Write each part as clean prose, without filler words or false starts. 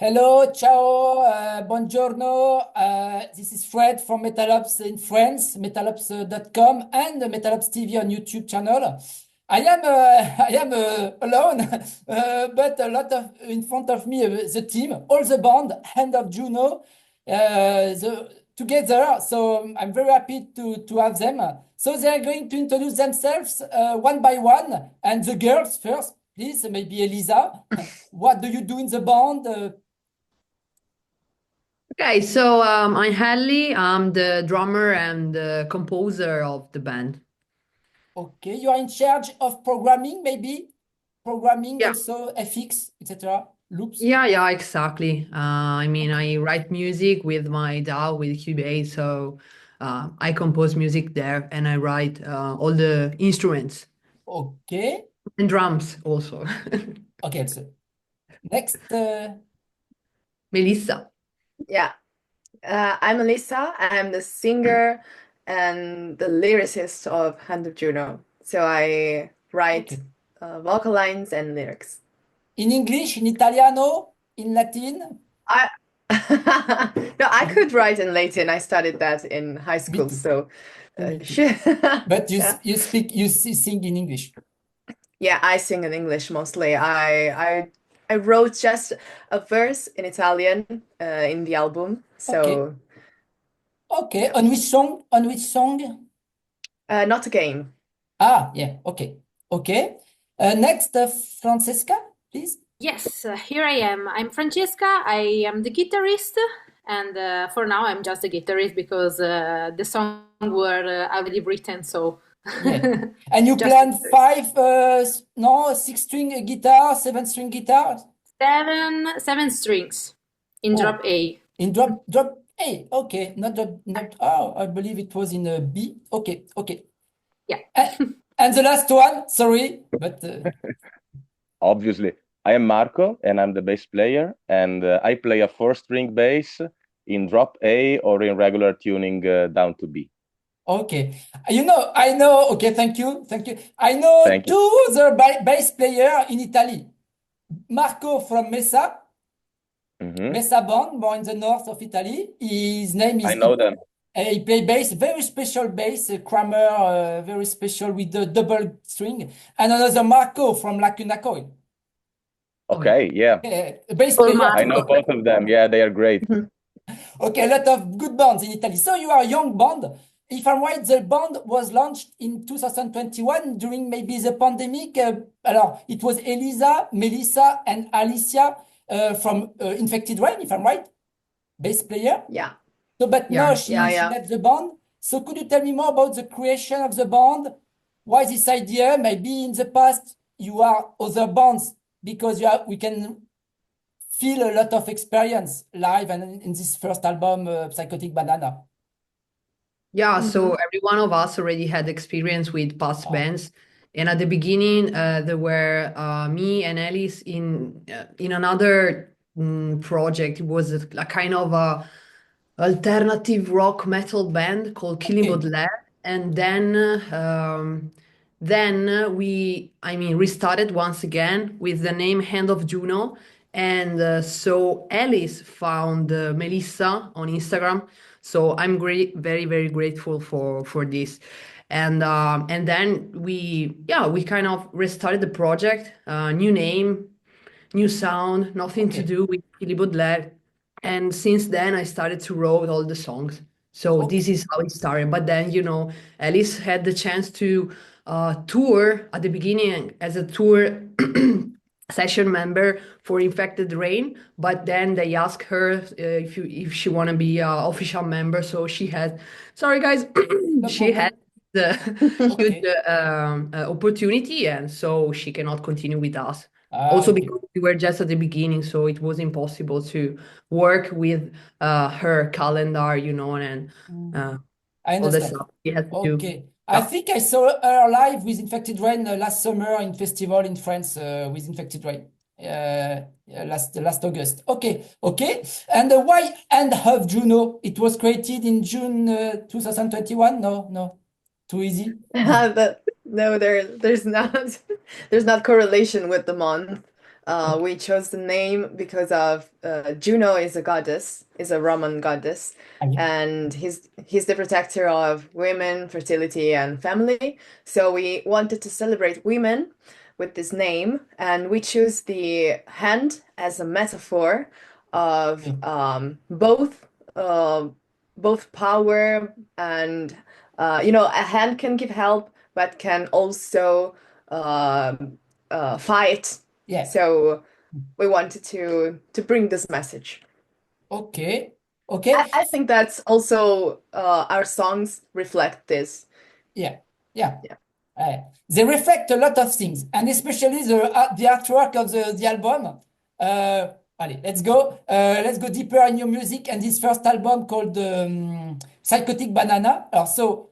Hello, ciao, buongiorno. This is Fred from Metallops in France, metallops.com and the Metallops TV on YouTube channel. I am I am alone, but a lot of in front of me the team, all the band, Hand of Juno, together. So I'm very happy to have them. So they are going to introduce themselves one by one, and the girls first, please, maybe Eliza. What do you do in the band? Okay, so I'm Hallie. I'm the drummer and the composer of the band. Okay, you are in charge of programming, maybe programming Yeah, also FX, etc. Loops. yeah, exactly. I mean, I write music with my DAW with Cubase, so I compose music there and I write all the instruments Okay, and drums also. okay. So next, Melissa. Yeah, I'm Elisa. I'm the singer and the lyricist of Hand of Juno. So I write okay. vocal lines and lyrics. In English, in Italiano, in Latin. I no, I could write in Latin. I studied that in high Me school. too. So Me too. shit. But Yeah, you sing in English. yeah. I sing in English mostly. I wrote just a verse in Italian in the album. Okay, So okay. yeah, On which song? On which song? not a game. Ah, yeah. Okay, okay. Next, Francesca, please. Yes, here I am. I'm Francesca. I am the guitarist, and for now I'm just a guitarist because the song were already written. So Yeah. And you just plan five, no, six-string guitar, seven-string guitar? seven strings in Oh, drop A. in drop A. Okay, not. Oh, I believe it was in a B. Okay, okay. Yeah. And the last one, sorry, but Obviously, I am Marco and I'm the bass player, and I play a four-string bass in drop A or in regular tuning down to B. okay. I know. Okay, thank you, thank you. I know Thank you. two other bass player in Italy. Marco from Mesa, Mhm. Mesa band, more in the north of Italy. His name I is. know them. He play bass, very special bass, Kramer, very special with the double string. And another Marco from Lacuna Coil, Oh, yeah. Okay, yeah. bass Full player I too. know Marco. both of them. Yeah, they are great. Okay, a lot of good bands in Italy. So you are a young band. If I'm right, the band was launched in 2021 during maybe the pandemic. Alors, it was Elisa, Melissa, and Alicia from Infected Rain, if I'm right, bass player. Yeah, So, but now Yeah. she yeah. left the band. So, could you tell me more about the creation of the band? Why this idea? Maybe in the past you are other bands because we can feel a lot of experience live and in this first album, Psychotic Banana. Yeah, so Mhm. every one of us already had experience with past bands. And at the beginning, there were me and Alice in another project. It was a kind of a alternative rock metal band called Killing Okay, Baudelaire. And then we, I mean, restarted once again with the name Hand of Juno. And so Alice found Melissa on Instagram. So I'm very grateful for this. And then we kind of restarted the project, new name, new sound, nothing to okay, do with Philly Baudelaire. And since then, I started to write all the songs. So this okay, is how it started. But then, Alice had the chance to tour at the beginning as a tour session member for Infected Rain. But then they asked her if she want to be an official member. So she had, sorry guys, no she had problem. the huge Okay. opportunity, and so she cannot continue with us. Ah, Also okay. because we were just at the beginning, so it was impossible to work with her calendar, and Mm, uh, I all the understand. stuff we had to do. Okay. I Yeah. think I saw her live with Infected Rain last summer in festival in France with Infected Rain. Last August. Okay, okay. And why Hand of Juno? It was created in June 2021. No, no, too easy. No, there's not there's not correlation with the month. We chose the name because of Juno is a goddess, is a Roman goddess, and he's the protector of women, fertility, and family. So we wanted to celebrate women with this name, and we choose the hand as a metaphor of both power and a hand can give help, but can also fight. Yeah. So we wanted to bring this message. Okay. Okay. I think that's also our songs reflect this. Yeah. They reflect a lot of things, and especially the artwork of the album. Allez, let's go. Let's go deeper in your music and this first album called Psychotic Banana. So,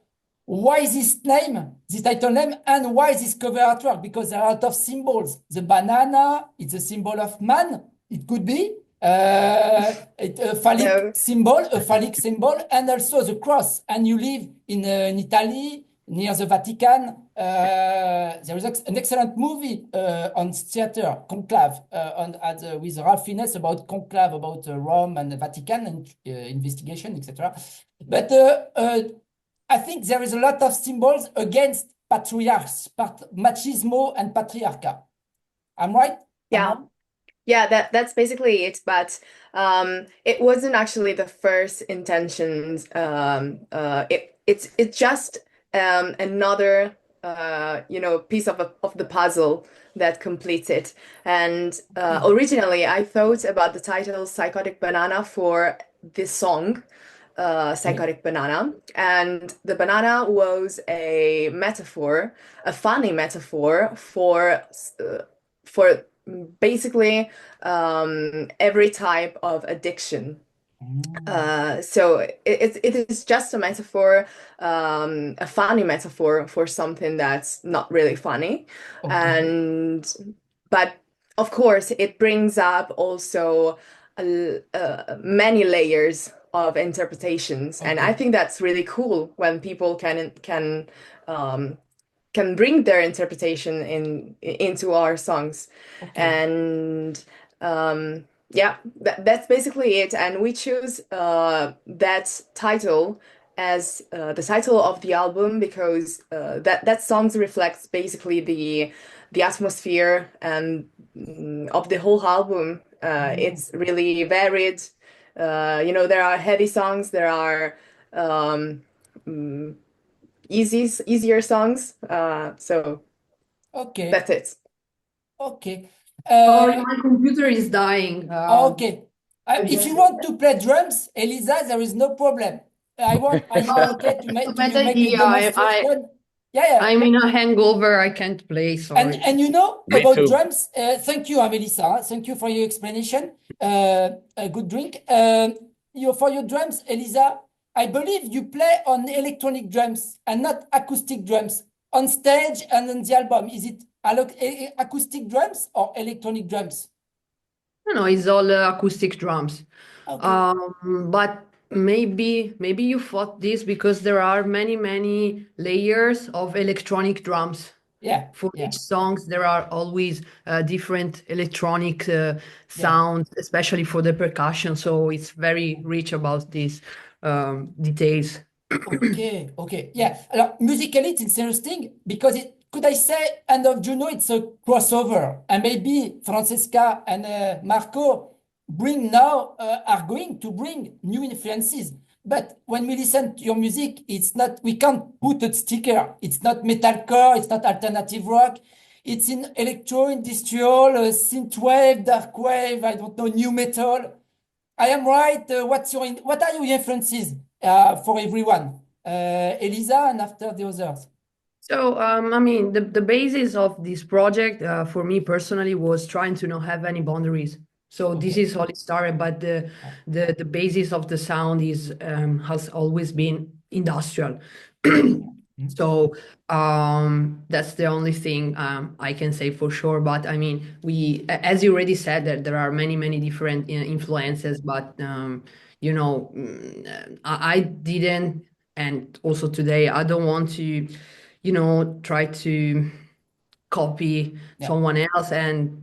why this name, this title name, and why this cover artwork? Because there are a lot of symbols. The banana, it's a symbol of man. It could be a phallic symbol, and also the cross. And you live in Italy, near the Vatican. There is an excellent movie on theater, Conclave, with Ralph Fiennes about Conclave, about Rome and the Vatican and investigation, etc. But I think there is a lot of symbols against patriarchs, machismo and patriarchy. I'm right? Yeah, that's basically it. But it wasn't actually the first intentions. It's just another piece of the puzzle that completes it. And originally, I thought about the title "Psychotic Banana" for this song. Psychotic Banana, and the banana was a metaphor, a funny metaphor for basically every type of addiction. So it is just a metaphor, a funny metaphor for something that's not really funny. But of course, it brings up also many layers of interpretations, and I think that's really cool when people can bring their interpretation into our songs. And that's basically it. And we choose that title as the title of the album because that song reflects basically the atmosphere and of the whole album. It's really varied. There are heavy songs, there are easier songs. So that's it. Okay. Sorry, my computer is dying. Okay. If you want to play drums, Eliza, there is no problem. Are you okay to make a demonstration? Yeah. I'm in a hangover. I can't play. Sorry. And about drums. Thank you, Melissa. Thank you for your explanation. A good drink. For your drums, Eliza, I believe you play on electronic drums and not acoustic drums on stage and on the album. Is it acoustic drums or electronic drums? No, it's all acoustic drums. But maybe you thought this because there are many layers of electronic drums. Yeah. For each songs, there are always different electronic sounds, especially for the percussion. So it's very rich about these details. Okay. Yeah. Musically, it's interesting because could I say, Hand of Juno, it's a crossover, and maybe Francesca and Marco are going to bring new influences. But when we listen to your music, we can't put a sticker. It's not metalcore, it's not alternative rock. It's in electro, industrial, synthwave, dark wave, I don't know, new metal. I am right. What are your influences for everyone? Eliza, and after the others. So, the basis of this project for me personally was trying to not have any boundaries. So this is how it started, but the basis of the sound has always been industrial. So that's the only thing I can say for sure. But we, as you already said, that there are many different influences. But I didn't, and also today I don't want to, try to copy Yeah. someone else, and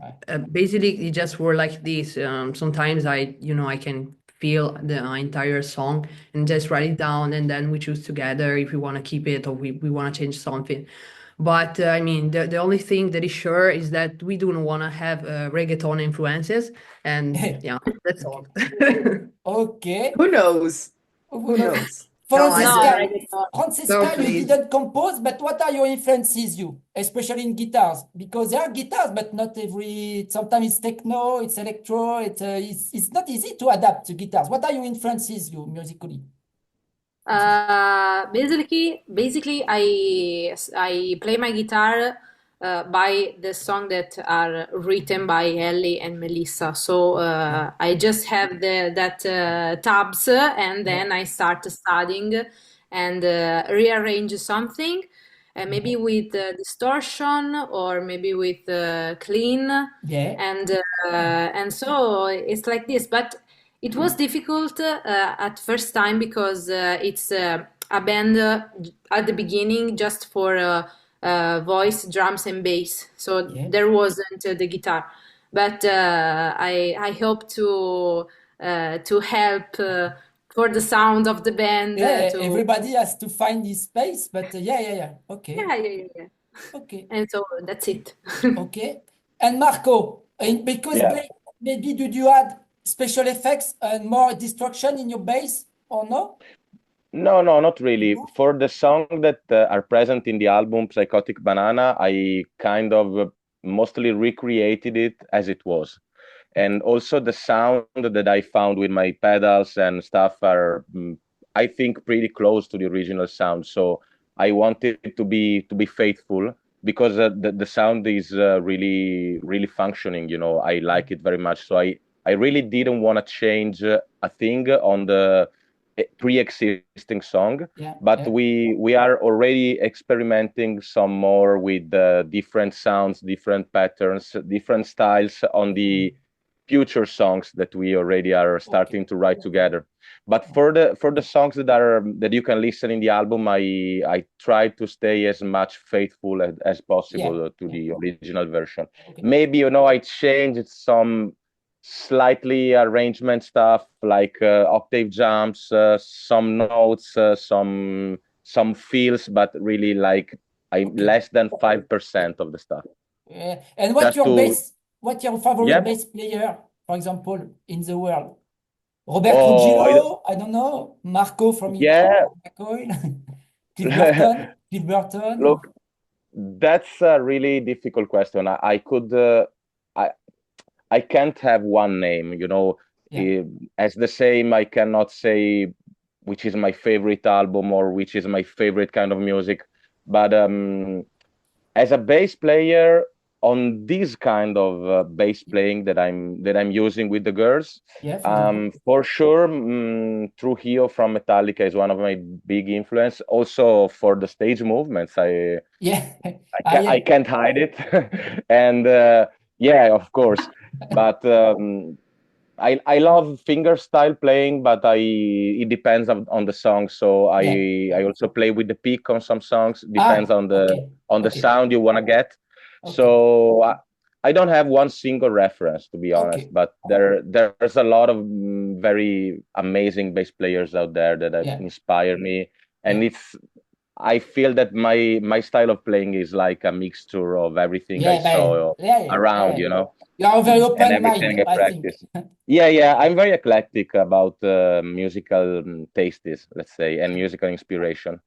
basically it just were like this. Sometimes I can feel the entire song and just write it down, and then we choose together if we want to keep it or we want to change something. But I mean, the only thing that is sure is that we do not want to have reggaeton influences, and yeah, that's all. Okay. Who knows? Who Okay. knows? No, I No, Francesca, don't. No, Francesca, you please. didn't compose, but what are your influences, you, especially in guitars? Because there are guitars, but not every. Sometimes it's techno, it's electro. It's not easy to adapt to guitars. What are your influences, you, musically? Basically, I play my guitar by the song that are written by Ellie and Melissa. So I just have that tabs, and then I start studying and rearrange something, maybe with distortion or maybe with clean, Yeah. and so it's like this. But it was difficult at first time because it's a band at the beginning just for voice, drums, and bass. So Yeah. there wasn't the guitar. But I hope to help for the sound of the band. Yeah, To everybody has to find his space, but yeah. Okay. yeah. Okay. And so that's it. Okay. And Marco, because Yeah. maybe did you add special effects and more destruction in your bass or no? No, not really. No? For the song that are present in the album Psychotic Banana, I kind of mostly recreated it as it was. And also the sound that I found with my pedals and stuff are, I think, pretty close to the original sound. So I wanted it to be faithful because the sound is really functioning. I like it very much. So I really didn't want to change a thing on the pre-existing song, Yeah. but Yeah. we are already experimenting some more with different sounds, different patterns, different styles on the future songs that we already are starting to write together. But for the songs that you can listen in the album, I try to stay as much faithful as possible Yeah. to the original version. Okay. Maybe I changed some slightly arrangement stuff like octave jumps, some notes, some feels, but really like Okay. less than 5% of the stuff. And Just to what's your favorite yeah. bass player, for example, in the world? Robert Oh, Trujillo? I don't know. Marco from yeah. Coil? Cliff Burton? Cliff Burton? Look, that's a really difficult question. I I can't have one name, Yeah. As the same, I cannot say which is my favorite album or which is my favorite kind of music. But as a bass player on this kind of bass playing that I'm using with the girls, Yeah, for example. for sure, Trujillo from Metallica is one of my big influence. Also for the stage movements, Yeah. I can't hide it, and yeah, of course. But I love finger style playing, but it depends on the song. So Yeah. I also play with the pick on some songs. Depends Ah, on the okay. on the Okay. sound you want to get. Okay. So I don't have one single reference, to be honest, Okay. but there's a lot of very amazing bass players out there that have Yeah. inspired me, and Yeah. I feel that my style of playing is like a mixture of everything I Yeah, saw around, yeah. You are very and open mind, everything I I think. practice. Yeah, I'm very eclectic about musical tastes, let's say, and musical inspiration.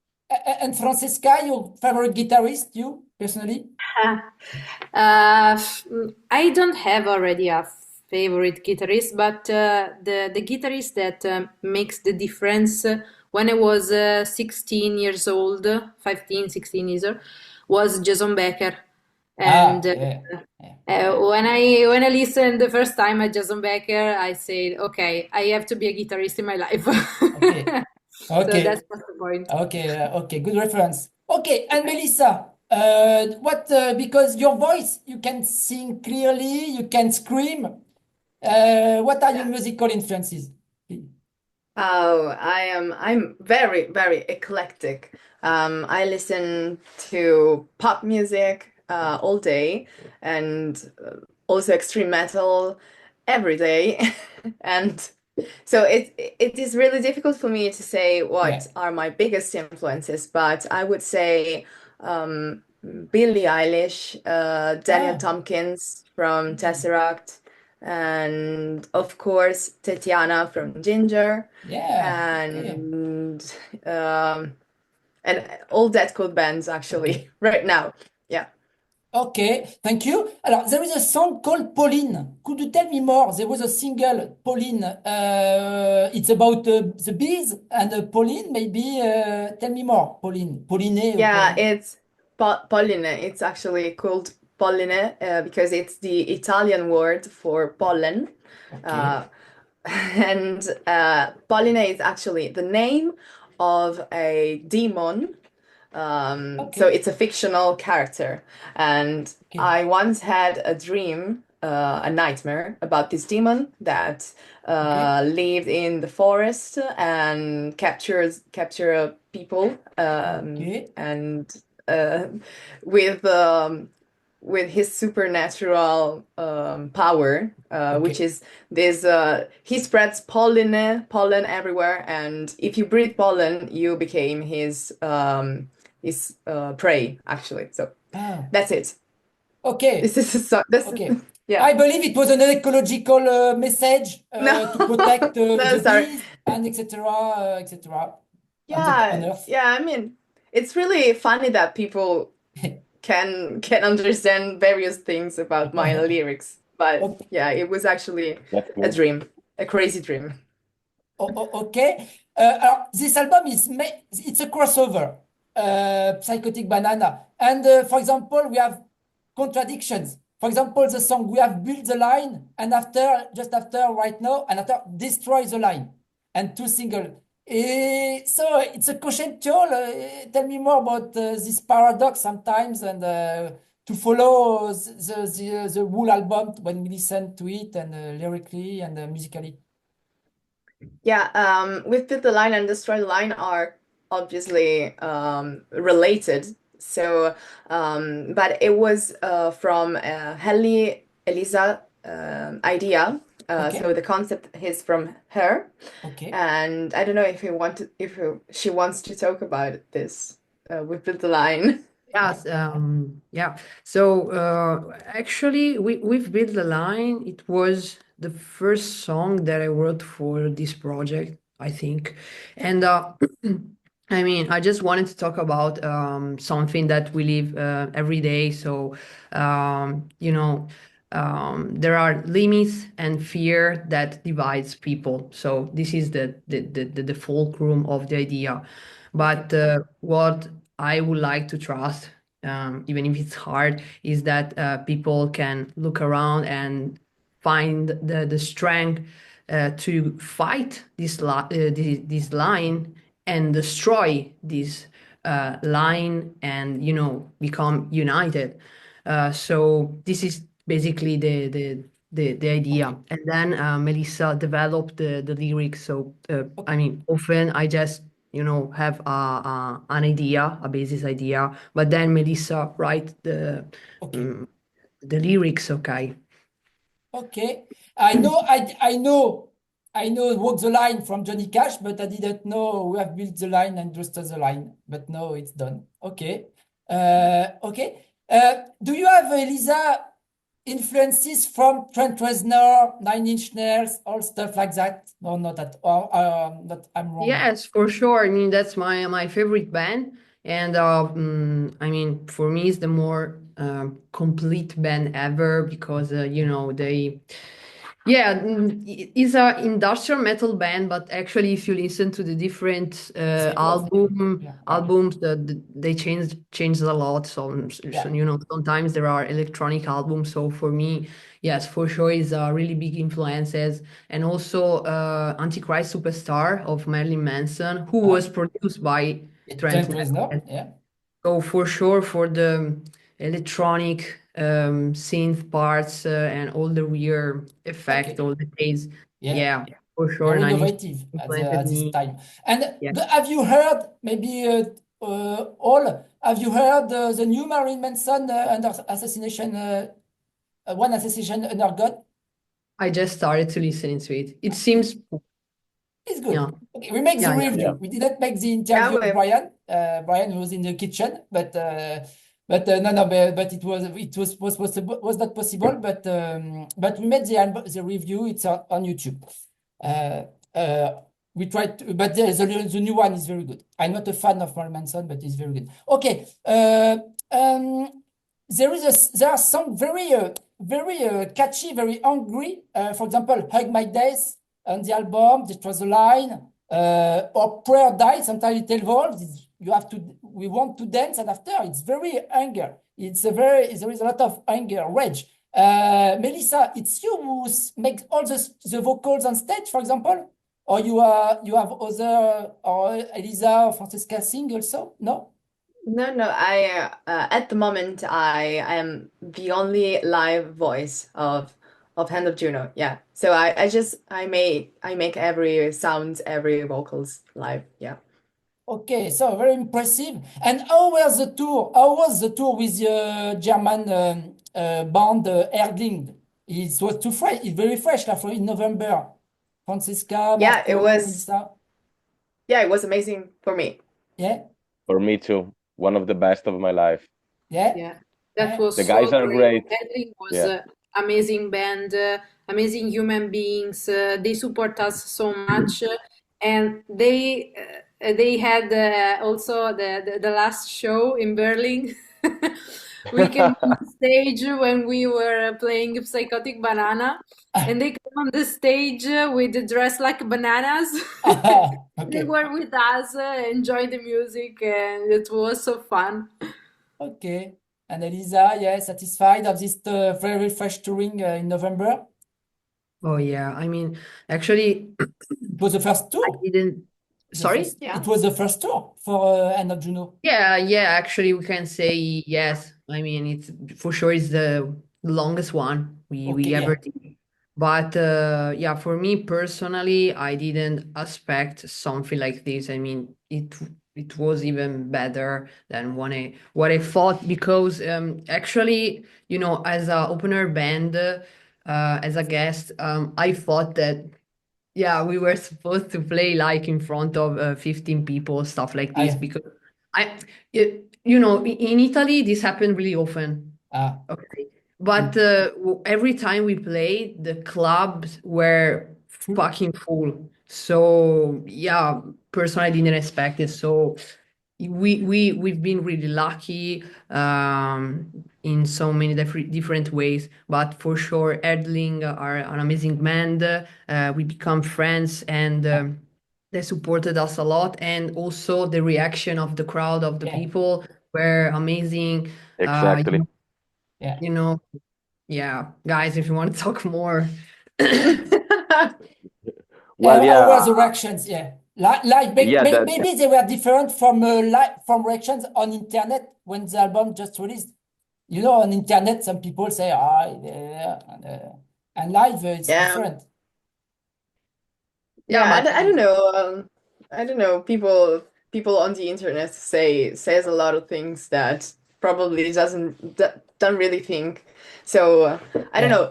And Francesca, your favorite guitarist, you personally? I don't have already a favorite guitarist, but the guitarist that makes the difference when I was 16 years old, 15, 16 years old, was Jason Becker. And Ah, yeah. Yeah. when I listened the first time at Jason Becker, I said, okay, I have to be a guitarist in my life. Okay. So Okay. that's the point. Okay. Good reference. Okay. And Melissa, because your voice, you can sing clearly, you can scream. What are your Yeah. musical influences? Oh, I'm very, very eclectic. I listen to pop music, all day, and also extreme metal every day. And so it is really difficult for me to say what Yeah. are my biggest influences, but I would say Billie Eilish, Daniel Ah, Tompkins from Tesseract, and of course Tatiana from Ginger, yeah. Okay. and um, and all that cool bands actually Okay. right now. Yeah. Okay. Thank you. Alors, there is a song called Pauline. Could you tell me more? There was a single, Pauline. It's about the bees and Pauline. Maybe tell me more. Pauline. Pauline or Yeah, Pauline? it's polline. It's actually called polline because it's the Italian word for pollen. Okay. Uh, and polline is actually the name of a demon. So Okay. it's a fictional character. And Okay. I once had a dream, a nightmare about this demon that Okay. lived in the forest and capture people, Okay. and uh, with um, with his supernatural power, which Okay. is this. He spreads pollen everywhere, and if you breathe pollen, you became his prey, actually. So Ah. that's it. Okay. This is so. This is Okay. yeah. I believe it was an ecological message No, to protect no, the sorry. bees and etc. on Yeah, Earth. yeah. I mean, it's really funny that people can understand various things about my lyrics. But Okay. yeah, it was actually That's a cool. dream, a crazy dream. Okay. Alors, this album it's a crossover, Psychotic Banana. And for example, we have contradictions. For example, the song we have built the line, and just after, right now, and after destroy the line, and two single. So it's a conceptual. Tell me more about this paradox sometimes, and to follow the whole album when we listen to it, and lyrically and musically. Yeah, with Fit the Line and Destroy the Line are obviously related. So, but it was from Helly Eliza idea. So Okay. the concept is from her, Okay. and I don't know if she wants to talk about this with Fit the Line. Yes, yeah. So actually, we've built the line. It was the first song that I wrote for this project, I think, and I mean, I just wanted to talk about something that we live every day. So, you know, there are limits and fear that divides people. So this is the fulcrum of the idea. Okay. But what I would like to trust, even if it's hard, is that people can look around and find the strength to fight this line and destroy this line and become united. So this is basically the idea. Okay. And then Melissa developed the lyrics. So I Okay. mean, often I just have an idea, a basis idea, but then Melissa write Okay. mm, the lyrics. Okay. Okay. I know Walk the Line from Johnny Cash, but I didn't know we have built the line and just the line. But now it's done. Okay. Okay. Do you have, Elisa, influences from Trent Reznor, Nine Inch Nails, all stuff like that? No, not at all. Not, I'm wrong. Yes, for sure. I mean, that's my favorite band, and I mean, for me, it's the more complete band ever because they, yeah, it's a industrial metal band, but actually, if you listen to the different It's evolved. Yeah. Yeah. albums, they changed a lot. So Yeah. sometimes there are electronic albums. So for me, yes, for sure, is really big influences, and also Antichrist Superstar of Marilyn Manson, who was produced by Trent Trent Reznor. Reznor. Yeah. So for sure, for the electronic synth parts and all the weird effect, Okay. all the bass, Yeah. yeah, for sure, Very Nine Inch innovative influenced at this me. time. And Yeah. have you heard maybe all. Have you heard the new Marilyn Manson under assassination? One assassination under God. I just started to listen to it. It seems, It's good. yeah, Okay, we make the yeah, yeah. review. Yeah. We didn't make the Yeah, interview of we Brian. Brian was in the kitchen, but it was not possible. But we made the review. It's on YouTube. Uh, we tried to, but the new one is very good. I'm not a fan of Marilyn Manson, but it's very good. Okay. There are some very catchy, very angry. For example, "Hug My Days" on the album. That was a line. Or "Prayer Died." Sometimes it evolves. We want to dance, and after it's very anger. There is a lot of anger, rage. Melissa, it's you who make all the vocals on stage, for example, or you have other, or Eliza or Francesca sing also? No? No. I at the moment I am the only live voice of Hand of Juno. Yeah. So I make every sound, every vocals live. Yeah. Okay, so very impressive. And how was the tour? How was the tour with the German band ERDLING? It was too fresh. It's very fresh, like in November. Francesca, Yeah, it Marco, was Elisa. it was amazing for me. Yeah, For me too. One of the best of my life. yeah, Yeah, that yeah. was The so guys are great. great. ERDLING was Yeah. amazing band, amazing human beings. They support us so much, and they had also the last show in Berlin. We came on the stage when we were playing Psychotic Banana, and they came on the stage with the dress like bananas. They Okay, were with us, enjoying the music, and it was so fun. okay. And Elisa, yeah, satisfied of this very fresh touring in November? Oh, yeah. I mean, actually, It was the first I tour. didn't. Sorry? Yeah. It was the first tour for Hand of Juno. Yeah, actually, we can say yes. I mean, it's for sure it's the longest one we Okay, ever yeah. did. But yeah, for me personally, I didn't expect something like this. I mean, it was even better than what I thought because actually, as a opener band, as a guest, I thought that yeah, we were supposed to play like in front of 15 people, stuff like this, I, because in Italy, this happened really often. ah, Okay. But mm, every time we played, the clubs were full. fucking full. So yeah, personally, I didn't expect it. So we've been really lucky in so many different ways, but for sure Erdling are an amazing band. We become friends, and they supported us a lot, and also the reaction of the crowd, of the Yeah, people, were amazing. uh Exactly. you, yeah. you know yeah, guys, if you want to talk more. Well, How were yeah, the reactions? Yeah, like yeah, that maybe they were different from from reactions on internet when the album just released. On internet, some people say, yeah, and live it's Yeah. different. Yeah, Yeah, but I don't know. I don't know. People on the internet says a lot of things that probably don't really think. So I don't Yeah, know.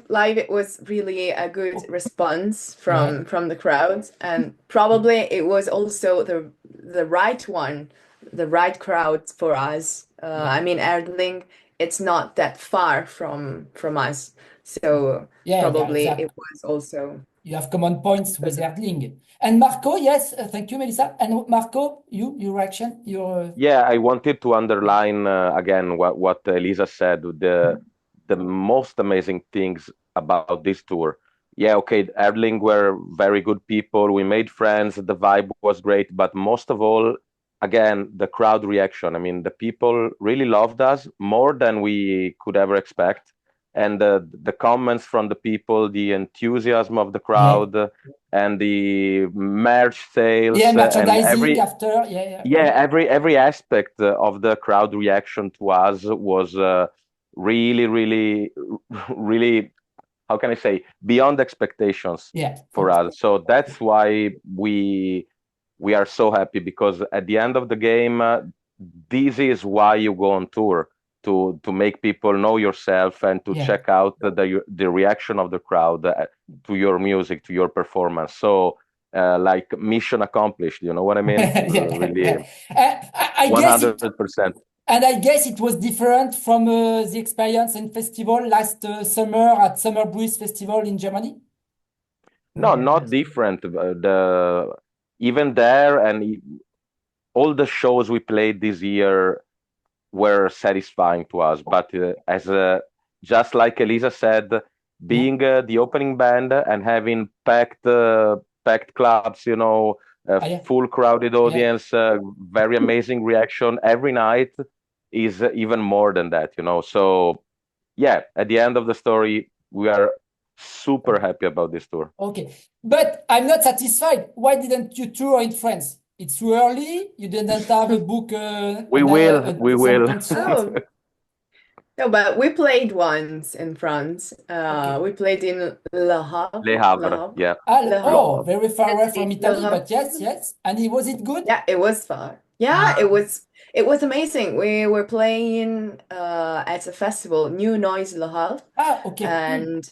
Live it was really a good response yeah, from the crowd, and probably it was also the right one, the right crowd for us. yeah, I mean, Erdling, it's not that far from us, so yeah, probably it exactly. was also. You have common points with Erdling. And Marco, yes, thank you, Melissa. And Marco, your reaction, your yeah, I wanted to underline again what Elisa said. The most amazing things about this tour. Yeah, okay, Erling were very good people. We made friends. The vibe was great, but most of all, again, the crowd reaction. I mean, the people really loved us more than we could ever expect, and the comments from the people, the enthusiasm of the yeah, crowd, and the merch yeah, sales, and merchandising after, yeah, yeah, every aspect of the crowd reaction to us was really, really, really, how can I say, beyond expectations yeah, for us. So that's why we we are so happy because at the end of the game, this is why you go on tour, to make people know yourself and to Yeah. check out the reaction of the crowd to your music, to your performance. So like mission accomplished, you know what I mean? Really, Yeah. I guess it, 100%. and I guess it was different from the experience and festival last summer at Summer Breeze Festival in Germany. No, not different. Even there and all the shows we played this year were satisfying to us. But just like Elisa said, being the opening band and having packed clubs, you know, Yeah. full crowded audience, very amazing reaction every night is even more than that, you know. So yeah, at the end of the story, we are super happy about this tour. Okay, but I'm not satisfied. Why didn't you tour in France? It's too early. You didn't have a book. We will. Oh. No, but we played once in France. Okay. We played in Le Havre. Le Havre, yeah. Le Havre. Very far away from Le Italy, Havre. but yes. And was it good? Yeah, it was fun. Yeah, it was amazing. We were playing at a festival, New Noise Le Havre, Okay. and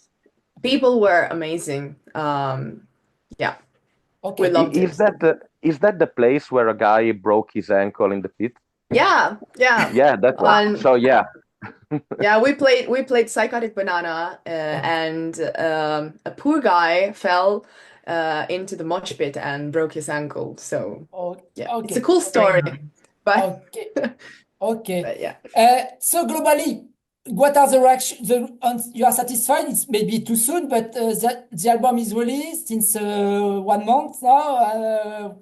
people were amazing. Yeah, Okay. we loved it. Is that the place where a guy broke his ankle in the pit? Yeah. Yeah, that one. So yeah. Yeah, we played Psychotic Banana, and a poor guy fell into the mosh pit and broke his ankle. So yeah, it's a cool story. But Okay. but yeah. So globally, what are the reactions? You are satisfied? It's maybe too soon, but the album is released since 1 month now,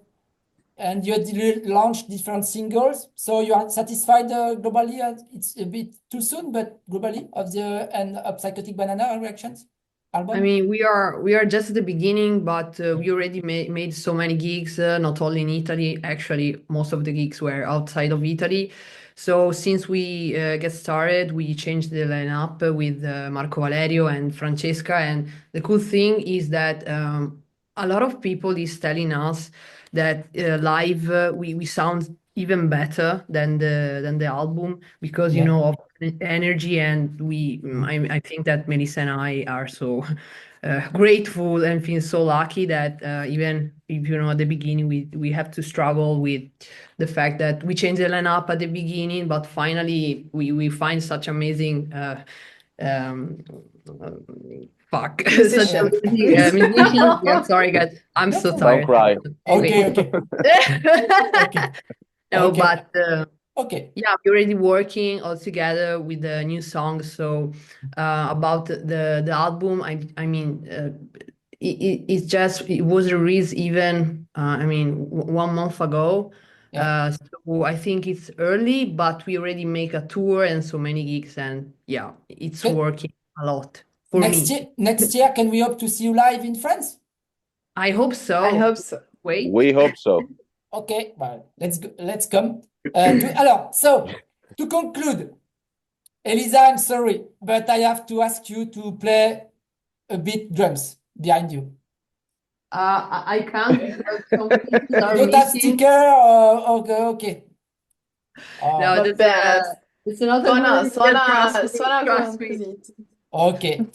and you had launched different singles. So you are satisfied globally? It's a bit too soon, but globally of Psychotic Banana reactions album? I mean, we are just at the beginning, but we already made so many gigs, not only in Italy. Actually, most of the gigs were outside of Italy. So since we get started, we changed the lineup with Marco Valerio and Francesca. And the cool thing is that a lot of people is telling us that live we sound even better than the album because you know of the energy, and I think that Melissa and I are so grateful and feel so lucky that even if you know at the beginning we have to struggle with the fact that we changed the lineup at the beginning, but finally we find such amazing Musicians. musicians. Yeah, sorry guys, I'm so tired. Don't cry. Okay. No, Okay. but Okay. yeah, we're already working all together with the new songs. So about the album, I mean, it was released even 1 month ago. So I think it's early, but we already make a tour and so many gigs, and yeah, it's working a lot for me. Next year, can we hope to see you live in France? I hope so. I hope so. Wait. We hope so. Okay, well, let's come. Alors, so to conclude, Elisa, I'm sorry, but I have to ask you to play a bit drums behind you. I can't. You don't have sticker okay. No, Not bad. it's not Suona così. Okay.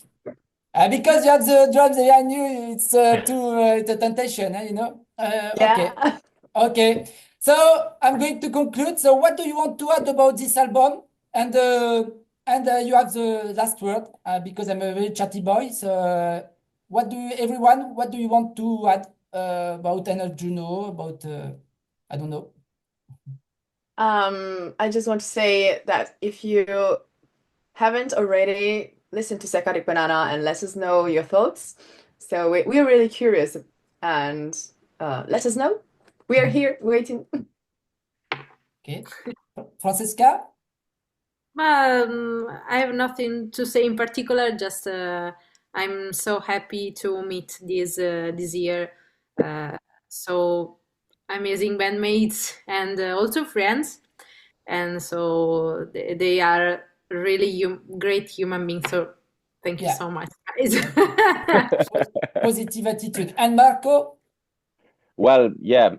Because you have the drums behind you, it's it's a temptation, you know? Okay. Yeah. Okay. So I'm going to conclude. So what do you want to add about this album? And you have the last word because I'm a very chatty boy. So what do you want to add about Hand of Juno? About I don't know. I just want to say that if you haven't already listened to Psychotic Banana, and let us know your thoughts. So we're really curious, and let us know. We are here waiting. Okay. Francesca? I have nothing to say in particular, just I'm so happy to meet this year. So amazing bandmates and also friends. And so they are really great human beings. So thank you so much, guys. Positive attitude. And Marco? Well, yeah,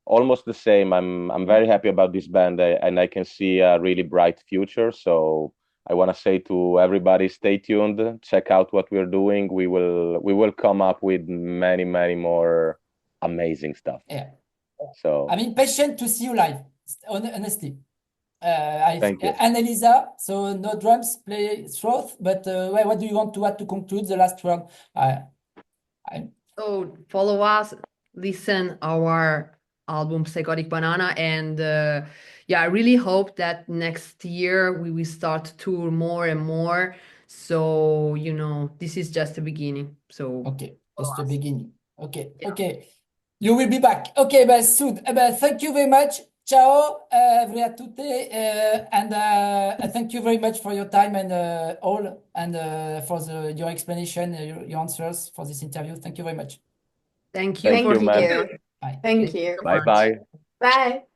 almost the same. I'm very happy about this band, and I can see a really bright future. So I want to say to everybody, stay tuned, check out what we're doing. We will come up with many more amazing stuff. Yeah. So I'm impatient to see you live, honestly. thank you. And Eliza, so no drums, play throat, but what do you want to add to conclude the last round? So follow us, listen our album Psychotic Banana, and yeah, I really hope that next year we will start to tour more and more. So, you know, this is just the beginning. So Okay, follow that's the us. beginning. Okay, Yeah. okay. You will be back. Okay, soon. Thank you very much. Ciao, a tutte, and thank you very much for your time and all, and for your explanation, your answers for this interview. Thank you very much. Thank you Thank for you, Thank ma'am. you. Bye. Thank Thank you you. so Bye much. bye. Bye.